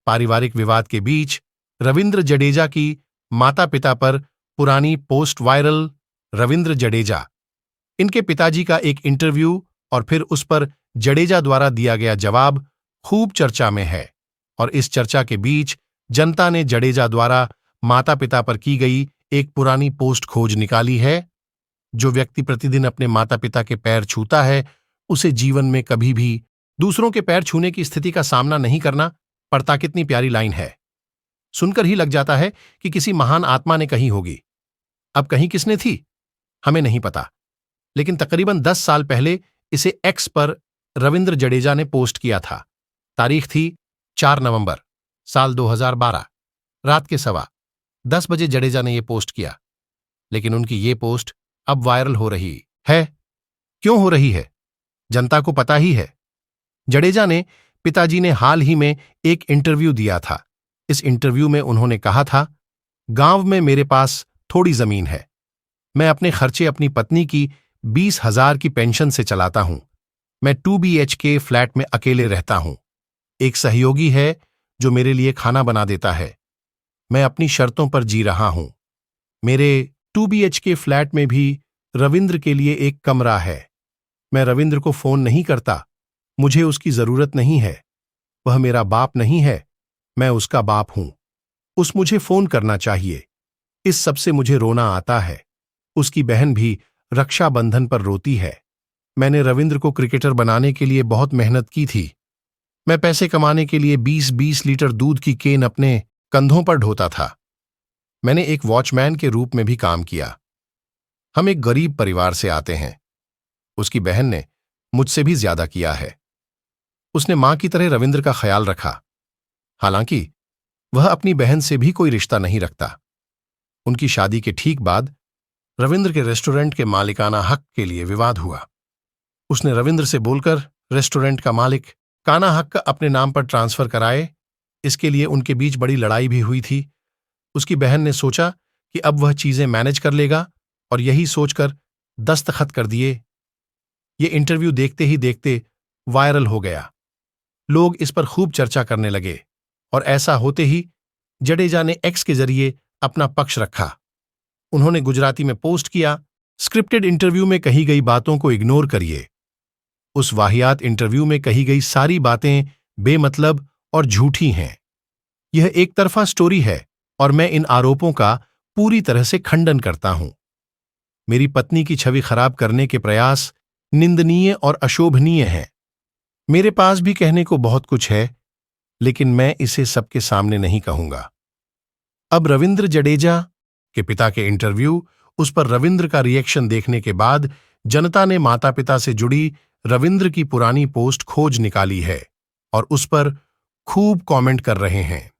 पारिवारिक विवाद के बीच रविंद्र जडेजा की माता पिता पर पुरानी पोस्ट वायरल। रविंद्र जडेजा, इनके पिताजी का एक इंटरव्यू और फिर उस पर जडेजा द्वारा दिया गया जवाब खूब चर्चा में है। और इस चर्चा के बीच जनता ने जडेजा द्वारा माता पिता पर की गई एक पुरानी पोस्ट खोज निकाली है। जो व्यक्ति प्रतिदिन अपने माता पिता के पैर छूता है, उसे जीवन में कभी भी दूसरों के पैर छूने की स्थिति का सामना नहीं करना पड़ता। कितनी प्यारी लाइन है, सुनकर ही लग जाता है कि किसी महान आत्मा ने कही होगी। अब कहीं किसने थी हमें नहीं पता, लेकिन तकरीबन 10 साल पहले इसे एक्स पर रविंद्र जडेजा ने पोस्ट किया था। तारीख थी 4 नवंबर साल 2012। रात के 10:15 बजे जडेजा ने यह पोस्ट किया, लेकिन उनकी ये पोस्ट अब वायरल हो रही है। क्यों हो रही है, जनता को पता ही है। जडेजा ने पिताजी ने हाल ही में एक इंटरव्यू दिया था। इस इंटरव्यू में उन्होंने कहा था, गांव में मेरे पास थोड़ी जमीन है, मैं अपने खर्चे अपनी पत्नी की 20,000 की पेंशन से चलाता हूं। मैं 2 BHK फ्लैट में अकेले रहता हूं। एक सहयोगी है जो मेरे लिए खाना बना देता है। मैं अपनी शर्तों पर जी रहा हूं। मेरे 2 BHK फ्लैट में भी रविंद्र के लिए एक कमरा है। मैं रविंद्र को फोन नहीं करता, मुझे उसकी जरूरत नहीं है। वह मेरा बाप नहीं है, मैं उसका बाप हूं। उस मुझे फोन करना चाहिए। इस सब से मुझे रोना आता है। उसकी बहन भी रक्षाबंधन पर रोती है। मैंने रविंद्र को क्रिकेटर बनाने के लिए बहुत मेहनत की थी। मैं पैसे कमाने के लिए 20-20 लीटर दूध की केन अपने कंधों पर ढोता था। मैंने एक वॉचमैन के रूप में भी काम किया। हम एक गरीब परिवार से आते हैं। उसकी बहन ने मुझसे भी ज्यादा किया है। उसने मां की तरह रविंद्र का ख्याल रखा। हालांकि वह अपनी बहन से भी कोई रिश्ता नहीं रखता। उनकी शादी के ठीक बाद रविंद्र के रेस्टोरेंट के मालिकाना हक के लिए विवाद हुआ। उसने रविंद्र से बोलकर रेस्टोरेंट का मालिक काना हक अपने नाम पर ट्रांसफर कराए। इसके लिए उनके बीच बड़ी लड़ाई भी हुई थी। उसकी बहन ने सोचा कि अब वह चीजें मैनेज कर लेगा और यही सोचकर दस्तखत कर दिए। ये इंटरव्यू देखते ही देखते वायरल हो गया। लोग इस पर खूब चर्चा करने लगे और ऐसा होते ही जडेजा ने एक्स के जरिए अपना पक्ष रखा। उन्होंने गुजराती में पोस्ट किया, स्क्रिप्टेड इंटरव्यू में कही गई बातों को इग्नोर करिए। उस वाहियात इंटरव्यू में कही गई सारी बातें बेमतलब और झूठी हैं। यह एक तरफा स्टोरी है और मैं इन आरोपों का पूरी तरह से खंडन करता हूं। मेरी पत्नी की छवि खराब करने के प्रयास निंदनीय और अशोभनीय हैं। मेरे पास भी कहने को बहुत कुछ है, लेकिन मैं इसे सबके सामने नहीं कहूंगा। अब रविंद्र जडेजा के पिता के इंटरव्यू, उस पर रविंद्र का रिएक्शन देखने के बाद जनता ने माता पिता से जुड़ी रविंद्र की पुरानी पोस्ट खोज निकाली है और उस पर खूब कमेंट कर रहे हैं।